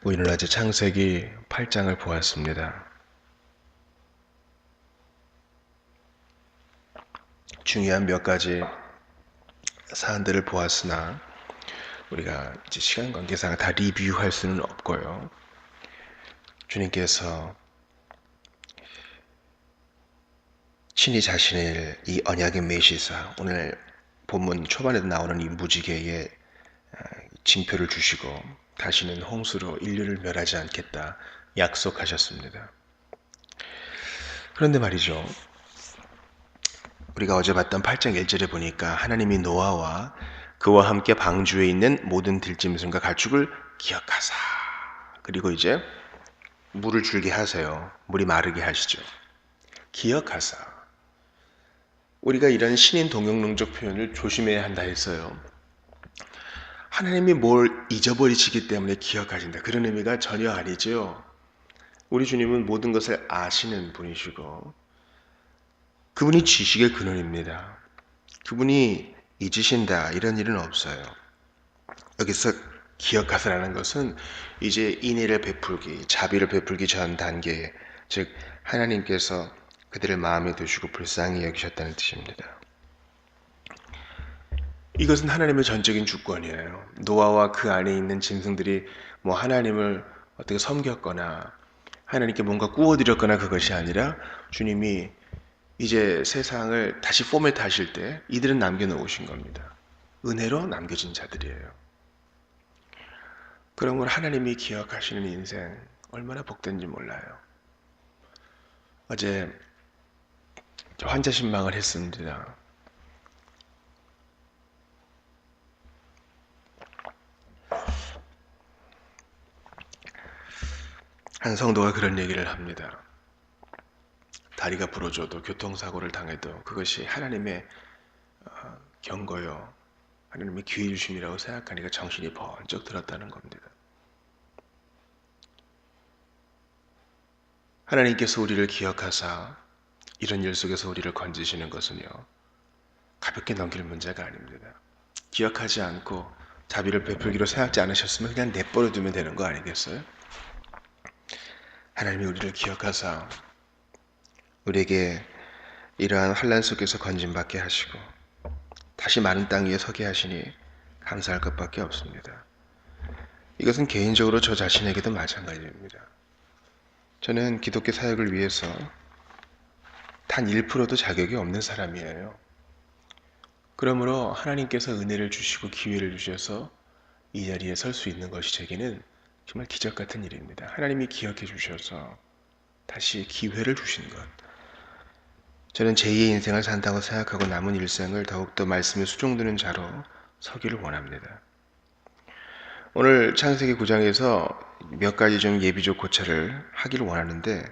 우리는 어제 창세기 8장을 보았습니다. 중요한 몇 가지 사안들을 보았으나 우리가 이제 시간 관계상 다 리뷰할 수는 없고요. 주님께서 친히 자신을 이 언약의 메시사, 오늘 본문 초반에도 나오는 이 무지개의 징표를 주시고 다시는 홍수로 인류를 멸하지 않겠다 약속하셨습니다. 그런데 말이죠. 우리가 어제 봤던 8장 1절에 보니까 하나님이 노아와 그와 함께 방주에 있는 모든 들짐승과 가축을 기억하사, 그리고 이제 물을 줄게 하세요. 물이 마르게 하시죠. 기억하사. 우리가 이런 신인 동용론적 표현을 조심해야 한다 했어요. 하나님이 뭘 잊어버리시기 때문에 기억하신다, 그런 의미가 전혀 아니죠. 우리 주님은 모든 것을 아시는 분이시고 그분이 지식의 근원입니다. 그분이 잊으신다 이런 일은 없어요. 여기서 기억하사라는 것은 이제 인애를 베풀기, 자비를 베풀기 전 단계, 즉 하나님께서 그들을 마음에 두시고 불쌍히 여기셨다는 뜻입니다. 이것은 하나님의 전적인 주권이에요. 노아와 그 안에 있는 짐승들이 뭐 하나님을 어떻게 섬겼거나 하나님께 뭔가 구워드렸거나 그것이 아니라 주님이 이제 세상을 다시 포맷하실 때 이들은 남겨놓으신 겁니다. 은혜로 남겨진 자들이에요. 그러므로 하나님이 기억하시는 인생 얼마나 복된지 몰라요. 어제 환자 신방을 했습니다. 한 성도가 그런 얘기를 합니다. 다리가 부러져도 교통사고를 당해도 그것이 하나님의 경고요, 하나님의 기회 주심이라고 생각하니까 정신이 번쩍 들었다는 겁니다. 하나님께서 우리를 기억하사 이런 일 속에서 우리를 건지시는 것은요, 가볍게 넘길 문제가 아닙니다. 기억하지 않고 자비를 베풀기로 생각지 않으셨으면 그냥 내버려 두면 되는 거 아니겠어요? 하나님이 우리를 기억하사 우리에게 이러한 환난 속에서 건짐받게 하시고 다시 마른 땅 위에 서게 하시니 감사할 것밖에 없습니다. 이것은 개인적으로 저 자신에게도 마찬가지입니다. 저는 기독교 사역을 위해서 단 1%도 자격이 없는 사람이에요. 그러므로 하나님께서 은혜를 주시고 기회를 주셔서 이 자리에 설 수 있는 것이 제게는 정말 기적 같은 일입니다. 하나님이 기억해 주셔서 다시 기회를 주신 것. 저는 제2의 인생을 산다고 생각하고 남은 일생을 더욱더 말씀에 수종드는 자로 서기를 원합니다. 오늘 창세기 9장에서 몇 가지 좀 예비적 고찰을 하기를 원하는데,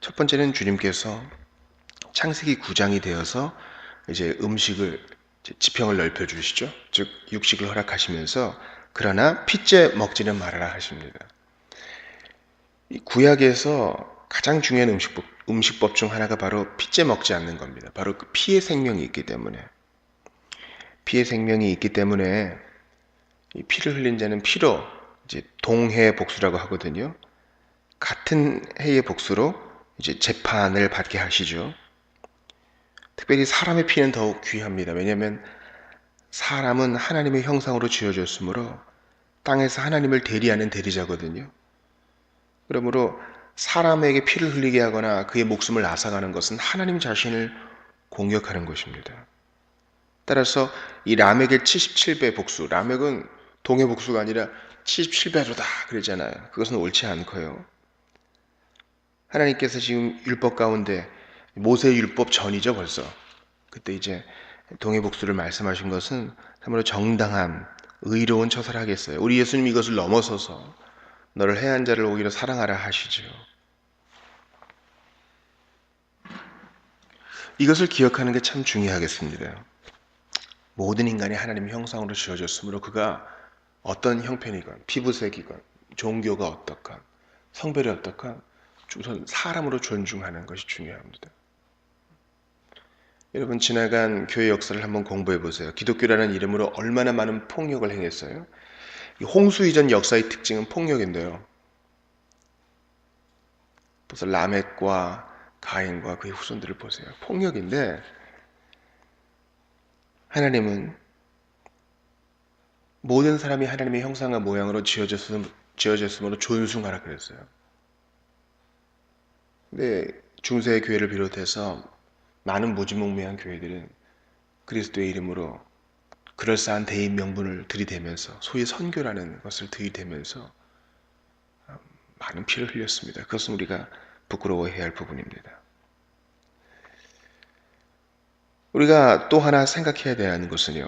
첫 번째는 주님께서 창세기 9장이 되어서 이제 음식을, 지평을 넓혀 주시죠. 즉 육식을 허락하시면서 그러나 핏째 먹지는 말아라 하십니다. 이 구약에서 가장 중요한 음식법 중 하나가 바로 핏째 먹지 않는 겁니다. 바로 그 피의 생명이 있기 때문에. 피의 생명이 있기 때문에 이 피를 흘린 자는 피로 이제 동해 복수라고 하거든요. 같은 해의 복수로 이제 재판을 받게 하시죠. 특별히 사람의 피는 더욱 귀합니다. 왜냐하면 사람은 하나님의 형상으로 지어졌으므로 땅에서 하나님을 대리하는 대리자거든요. 그러므로 사람에게 피를 흘리게 하거나 그의 목숨을 앗아가는 것은 하나님 자신을 공격하는 것입니다. 따라서 이 라멕의 77배 복수, 라멕은 동해 복수가 아니라 77배로다 그러잖아요. 그것은 옳지 않고요. 하나님께서 지금 율법 가운데 모세의 율법 전이죠, 벌써. 그때 이제 동해 복수를 말씀하신 것은 참으로 정당한 의로운 처사를 하겠어요. 우리 예수님 이것을 넘어서서 너를 해한 자를 오히려 사랑하라 하시죠. 이것을 기억하는 게 참 중요하겠습니다. 모든 인간이 하나님 형상으로 지어졌으므로 그가 어떤 형편이건 피부색이건 종교가 어떻건 성별이 어떻건 우선 사람으로 존중하는 것이 중요합니다. 여러분, 지나간 교회 역사를 한번 공부해 보세요. 기독교라는 이름으로 얼마나 많은 폭력을 행했어요. 홍수 이전 역사의 특징은 폭력인데요. 벌써 라멕과 가인과 그의 후손들을 보세요. 폭력인데 하나님은 모든 사람이 하나님의 형상과 모양으로 지어졌으므로 존숭하라 그랬어요. 근데 중세 교회를 비롯해서 많은 무지몽매한 교회들은 그리스도의 이름으로 그럴싸한 대인 명분을 들이대면서 소위 선교라는 것을 들이대면서 많은 피를 흘렸습니다. 그것은 우리가 부끄러워해야 할 부분입니다. 우리가 또 하나 생각해야 되는 것은요,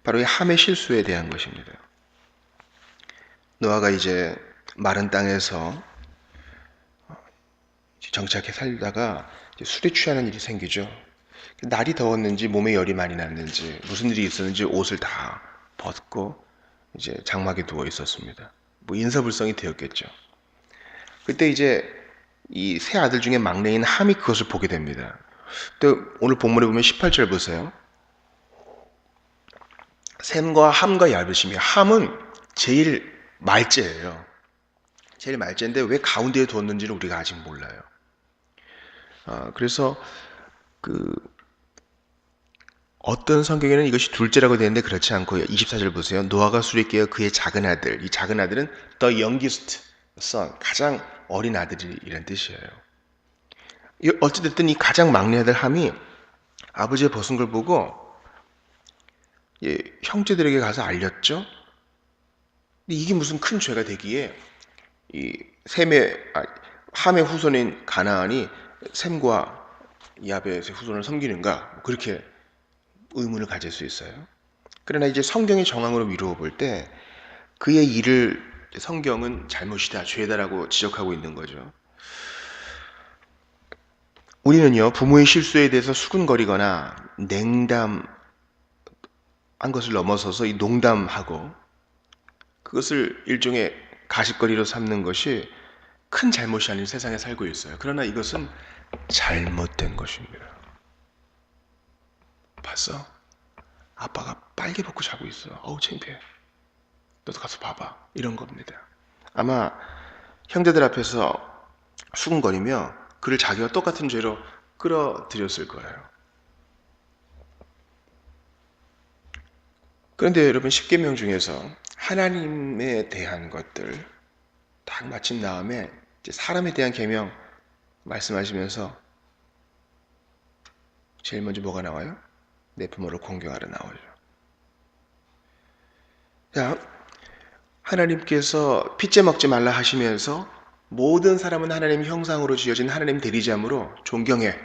바로 이 함의 실수에 대한 것입니다. 노아가 이제 마른 땅에서 정착해 살다가 술에 취하는 일이 생기죠. 날이 더웠는지 몸에 열이 많이 났는지 무슨 일이 있었는지 옷을 다 벗고 이제 장막에 누워 있었습니다. 뭐 인사불성이 되었겠죠. 그때 이제 이 세 아들 중에 막내인 함이 그것을 보게 됩니다. 또 오늘 본문에 보면 18절 보세요. 셈과 함과 야벳이며 함은 제일 말째예요. 제일 말째인데 왜 가운데에 두었는지를 우리가 아직 몰라요. 그래서 그 어떤 성경에는 이것이 둘째라고 되는데 그렇지 않고 24절 보세요. 노아가 술에 깨어 그의 작은 아들, 이 작은 아들은 the youngest son, 가장 어린 아들이란 뜻이에요. 어찌됐든 이 가장 막내 아들 함이 아버지의 벗은 걸 보고 형제들에게 가서 알렸죠. 근데 이게 무슨 큰 죄가 되기에 이 함의 후손인 가나안이 셈과 야벳의 후손을 섬기는가 그렇게 의문을 가질 수 있어요. 그러나 이제 성경의 정황으로 미루어 볼 때 그의 일을 성경은 잘못이다, 죄다라고 지적하고 있는 거죠. 우리는요, 부모의 실수에 대해서 수근거리거나 냉담한 것을 넘어서서 이 농담하고 그것을 일종의 가십거리로 삼는 것이 큰 잘못이 아닌 세상에 살고 있어요. 그러나 이것은 잘못된 것입니다. 봤어? 아빠가 빨개 벗고 자고 있어. 어우 창피해. 너도 가서 봐봐. 이런 겁니다. 아마 형제들 앞에서 수근거리며 그를 자기와 똑같은 죄로 끌어들였을 거예요. 그런데 여러분 10계명 중에서 하나님에 대한 것들 딱 마친 다음에 이제 사람에 대한 계명 말씀하시면서 제일 먼저 뭐가 나와요? 내 부모를 공경하라 나오죠. 자, 하나님께서 핏째 먹지 말라 하시면서 모든 사람은 하나님 형상으로 지어진 하나님 대리자므로 존경해,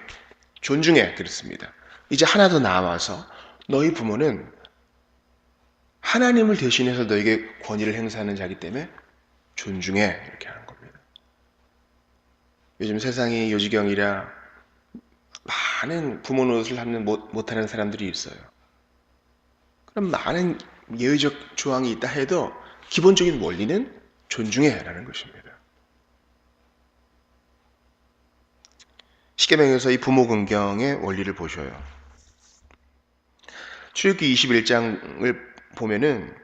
존중해 그랬습니다. 이제 하나 더 나와서 너희 부모는 하나님을 대신해서 너에게 권위를 행사하는 자이기 때문에 존중해 이렇게 하는 겁니다. 요즘 세상이 요지경이라 많은 부모 노릇을 하는 못하는 사람들이 있어요. 그럼 많은 예의적 조항이 있다 해도 기본적인 원리는 존중해라는 것입니다. 십계명에서 이 부모 긍경의 원리를 보셔요. 출애굽기 21장을 보면은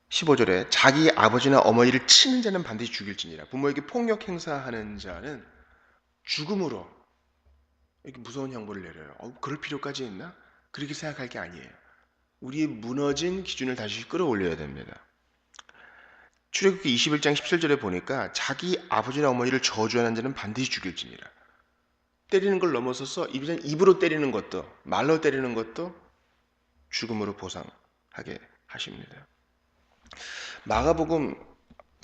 15절에 자기 아버지나 어머니를 치는 자는 반드시 죽일지니라. 부모에게 폭력 행사하는 자는 죽음으로 이렇게 무서운 형벌을 내려요. 그럴 필요까지 있나? 그렇게 생각할 게 아니에요. 우리의 무너진 기준을 다시 끌어올려야 됩니다. 출애굽기 21장 17절에 보니까 자기 아버지나 어머니를 저주하는 자는 반드시 죽일지니라. 때리는 걸 넘어서서 입으로 때리는 것도 말로 때리는 것도 죽음으로 보상하게 하십니다. 마가복음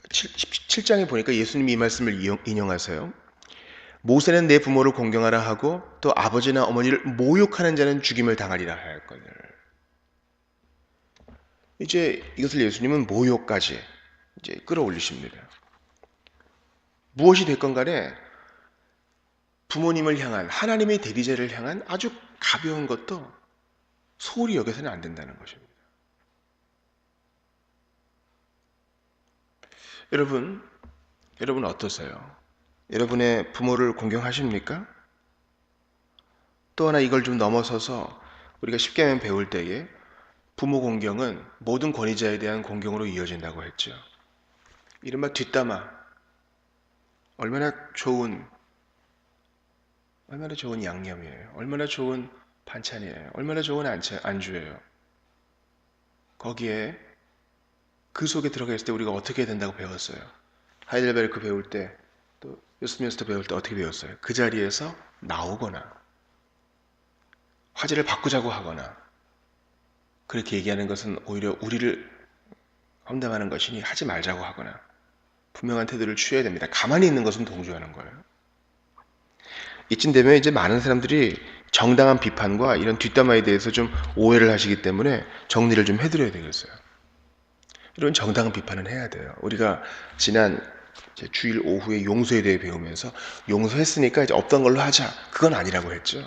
17장에 보니까 예수님이 이 말씀을 인용하세요. 모세는 내 부모를 공경하라 하고 또 아버지나 어머니를 모욕하는 자는 죽임을 당하리라 하였거늘. 이제 이것을 예수님은 모욕까지 이제 끌어올리십니다. 무엇이 됐건 간에 부모님을 향한 하나님의 대리자를 향한 아주 가벼운 것도 소홀히 여겨서는 안 된다는 것입니다. 여러분 어떠세요? 여러분의 부모를 공경하십니까? 또 하나 이걸 좀 넘어서서 우리가 십계명 배울 때에 부모 공경은 모든 권위자에 대한 공경으로 이어진다고 했죠. 이른바 뒷담화, 얼마나 좋은 양념이에요. 얼마나 좋은 반찬이에요. 얼마나 좋은 안주예요. 거기에 그 속에 들어가 있을 때 우리가 어떻게 해야 된다고 배웠어요. 하이델베르크 배울 때, 또 요스민스터 배울 때 어떻게 배웠어요. 그 자리에서 나오거나 화제를 바꾸자고 하거나 그렇게 얘기하는 것은 오히려 우리를 험담하는 것이니 하지 말자고 하거나 분명한 태도를 취해야 됩니다. 가만히 있는 것은 동조하는 거예요. 이쯤 되면 이제 많은 사람들이 정당한 비판과 이런 뒷담화에 대해서 좀 오해를 하시기 때문에 정리를 좀 해드려야 되겠어요. 이런 정당한 비판은 해야 돼요. 우리가 지난 주일 오후에 용서에 대해 배우면서 용서했으니까 이제 없던 걸로 하자. 그건 아니라고 했죠.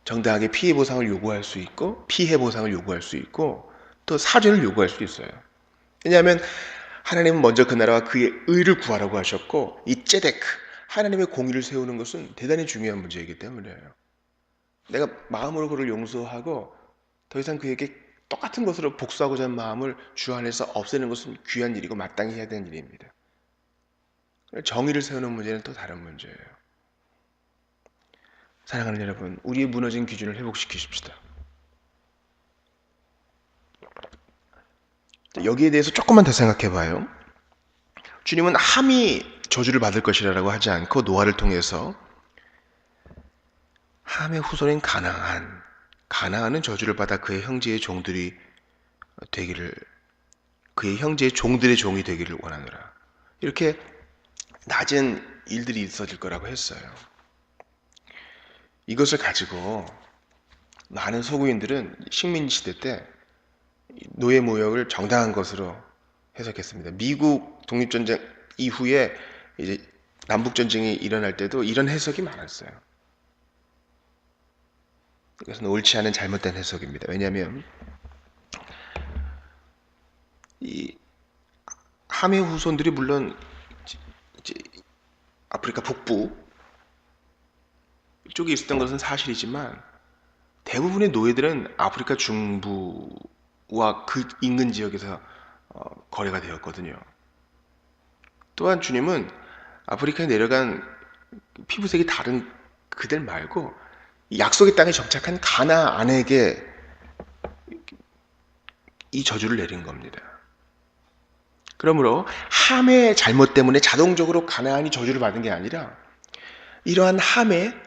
정당하게 피해 보상을 요구할 수 있고 피해 보상을 요구할 수 있고 또 사죄를 요구할 수 있어요. 왜냐하면 하나님은 먼저 그 나라와 그의 의를 구하라고 하셨고 이 ጼ데크 하나님의 공의를 세우는 것은 대단히 중요한 문제이기 때문이에요. 내가 마음으로 그를 용서하고 더 이상 그에게 똑같은 것으로 복수하고자 하는 마음을 주 안에서 없애는 것은 귀한 일이고 마땅히 해야 되는 일입니다. 정의를 세우는 문제는 또 다른 문제예요. 사랑하는 여러분, 우리의 무너진 기준을 회복시키십시다. 여기에 대해서 조금만 더 생각해 봐요. 주님은 함이 저주를 받을 것이라고 하지 않고 노아를 통해서 함의 후손인 가나안은 저주를 받아 그의 형제의 종들이 되기를, 그의 형제의 종들의 종이 되기를 원하노라. 이렇게 낮은 일들이 있어질 거라고 했어요. 이것을 가지고 많은 서구인들은 식민 시대 때 노예 무역을 정당한 것으로 해석했습니다. 미국 독립전쟁 이후에 이제 남북전쟁이 일어날 때도 이런 해석이 많았어요. 이것은 옳지 않은 잘못된 해석입니다. 왜냐하면 이 함의 후손들이 물론 이제 아프리카 북부 쪽에 있었던 것은 사실이지만 대부분의 노예들은 아프리카 중부와 그 인근 지역에서 거래가 되었거든요. 또한 주님은 아프리카에 내려간 피부색이 다른 그들 말고 약속의 땅에 정착한 가나안에게 이 저주를 내린 겁니다. 그러므로 함의 잘못 때문에 자동적으로 가나안이 저주를 받은 게 아니라 이러한 함의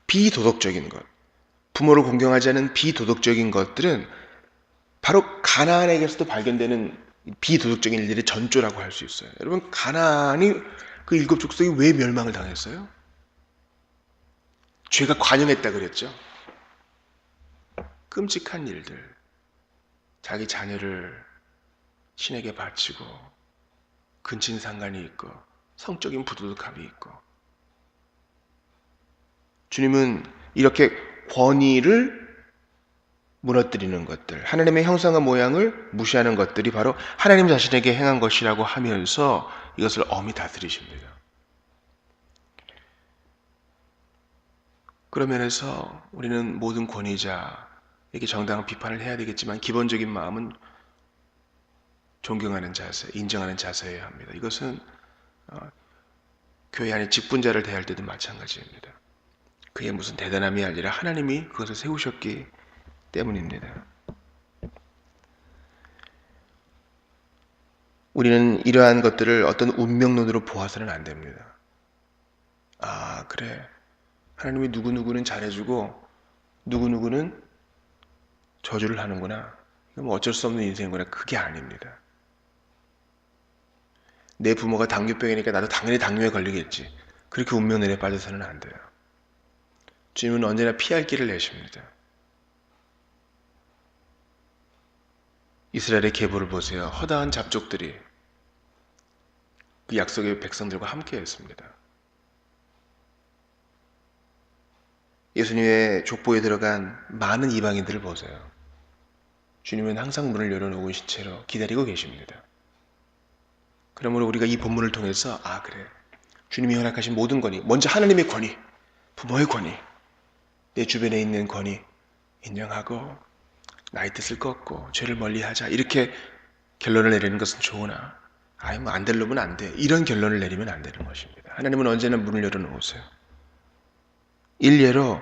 비도덕적인 것, 부모를 공경하지 않은 비도덕적인 것들은 바로 가나안에게서도 발견되는 비도덕적인 일들의 전조라고 할 수 있어요. 여러분, 가나안이 그 일곱 족속이 왜 멸망을 당했어요? 죄가 관영했다 그랬죠. 끔찍한 일들, 자기 자녀를 신에게 바치고 근친상간이 있고 성적인 부도덕함이 있고, 주님은 이렇게 권위를 무너뜨리는 것들, 하나님의 형상과 모양을 무시하는 것들이 바로 하나님 자신에게 행한 것이라고 하면서 이것을 엄히 다스리십니다. 그런 면에서 우리는 모든 권위자에게 정당한 비판을 해야 되겠지만 기본적인 마음은 존경하는 자세, 인정하는 자세여야 합니다. 이것은 교회 안에 직분자를 대할 때도 마찬가지입니다. 그의 무슨 대단함이 아니라 하나님이 그것을 세우셨기 때문입니다. 우리는 이러한 것들을 어떤 운명론으로 보아서는 안 됩니다. 아, 그래. 하나님이 누구누구는 잘해주고 누구누구는 저주를 하는구나. 이건 뭐 어쩔 수 없는 인생이구나. 그게 아닙니다. 내 부모가 당뇨병이니까 나도 당연히 당뇨에 걸리겠지. 그렇게 운명론에 빠져서는 안 돼요. 주님은 언제나 피할 길을 내십니다. 이스라엘의 계보를 보세요. 허다한 잡족들이 그 약속의 백성들과 함께했습니다. 예수님의 족보에 들어간 많은 이방인들을 보세요. 주님은 항상 문을 열어놓으신 채로 기다리고 계십니다. 그러므로 우리가 이 본문을 통해서 아, 그래. 주님이 허락하신 모든 권위, 먼저 하나님의 권위, 부모의 권위, 내 주변에 있는 권위 인정하고 나의 뜻을 꺾고 죄를 멀리하자, 이렇게 결론을 내리는 것은 좋으나 아이 뭐 안 되려면 안 돼. 이런 결론을 내리면 안 되는 것입니다. 하나님은 언제나 문을 열어놓으세요. 일례로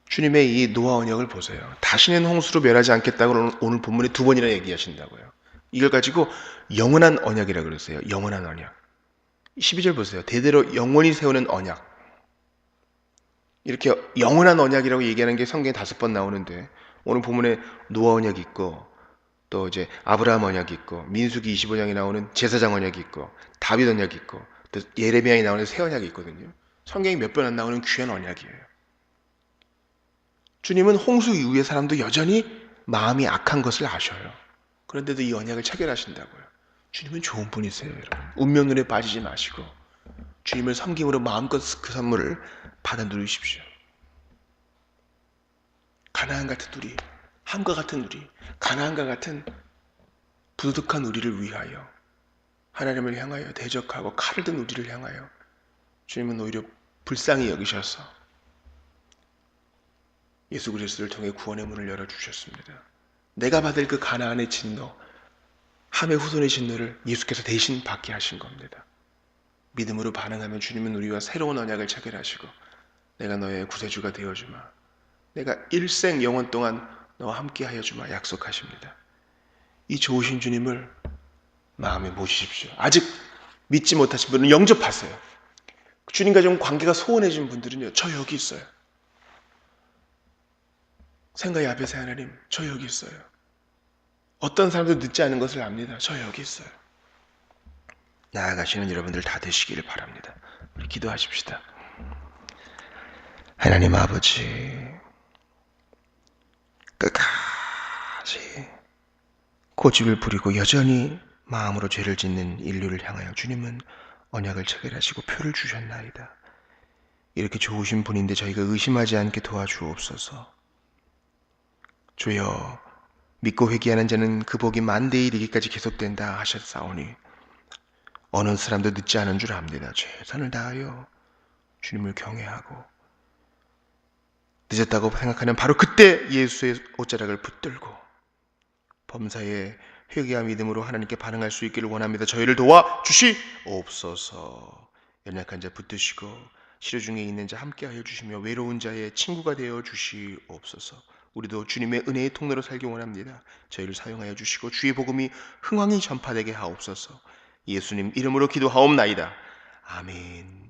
주님의 이 노아 언약을 보세요. 다시는 홍수로 멸하지 않겠다고 오늘 본문에 2번이나 얘기하신다고요. 이걸 가지고 영원한 언약이라고 그러세요. 영원한 언약. 12절 보세요. 대대로 영원히 세우는 언약. 이렇게 영원한 언약이라고 얘기하는 게 성경에 5번 나오는데 오늘 본문에 노아 언약이 있고 또 이제 아브라함 언약이 있고 민수기 25장에 나오는 제사장 언약이 있고 다윗 언약이 있고 또 예레미야에 나오는 새 언약이 있거든요. 성경이 몇 번 안 나오는 귀한 언약이에요. 주님은 홍수 이후의 사람도 여전히 마음이 악한 것을 아셔요. 그런데도 이 언약을 체결하신다고요. 주님은 좋은 분이세요, 여러분. 운명론에 빠지지 마시고 주님을 섬김으로 마음껏 그 선물을 받아 누리십시오. 가나안 같은 우리, 함과 같은 우리, 가나안과 같은 부득한 우리를 위하여 하나님을 향하여 대적하고 칼을 든 우리를 향하여 주님은 오히려 불쌍히 여기셔서 예수 그리스도를 통해 구원의 문을 열어주셨습니다. 내가 받을 그 가나안의 진노, 함의 후손의 진노를 예수께서 대신 받게 하신 겁니다. 믿음으로 반응하면 주님은 우리와 새로운 언약을 체결하시고 내가 너의 구세주가 되어주마, 내가 일생 영원 동안 너와 함께 하여 주마 약속하십니다. 이 좋으신 주님을 마음에 모시십시오. 아직 믿지 못하신 분은 영접하세요. 주님과 좀 관계가 소원해진 분들은요, 저 여기 있어요. 생각의 앞에서 하나님, 저 여기 있어요. 어떤 사람도 늦지 않은 것을 압니다. 저 여기 있어요. 나아가시는 여러분들 다 되시기를 바랍니다. 우리 기도하십시다. 하나님 아버지, 끝까지 고집을 부리고 여전히 마음으로 죄를 짓는 인류를 향하여 주님은 언약을 체결하시고 표를 주셨나이다. 이렇게 좋으신 분인데 저희가 의심하지 않게 도와주옵소서. 주여, 믿고 회개하는 자는 그 복이 만대에 이르기까지 계속된다 하셨사오니 어느 사람도 늦지 않은 줄 압니다. 최선을 다하여 주님을 경외하고 늦었다고 생각하는 바로 그때 예수의 옷자락을 붙들고 범사에 회개와 믿음으로 하나님께 반응할 수 있기를 원합니다. 저희를 도와주시옵소서. 연약한 자 붙드시고 시련 중에 있는 자 함께하여 주시며 외로운 자의 친구가 되어 주시옵소서. 우리도 주님의 은혜의 통로로 살기 원합니다. 저희를 사용하여 주시고 주의 복음이 흥왕히 전파되게 하옵소서. 예수님 이름으로 기도하옵나이다. 아멘.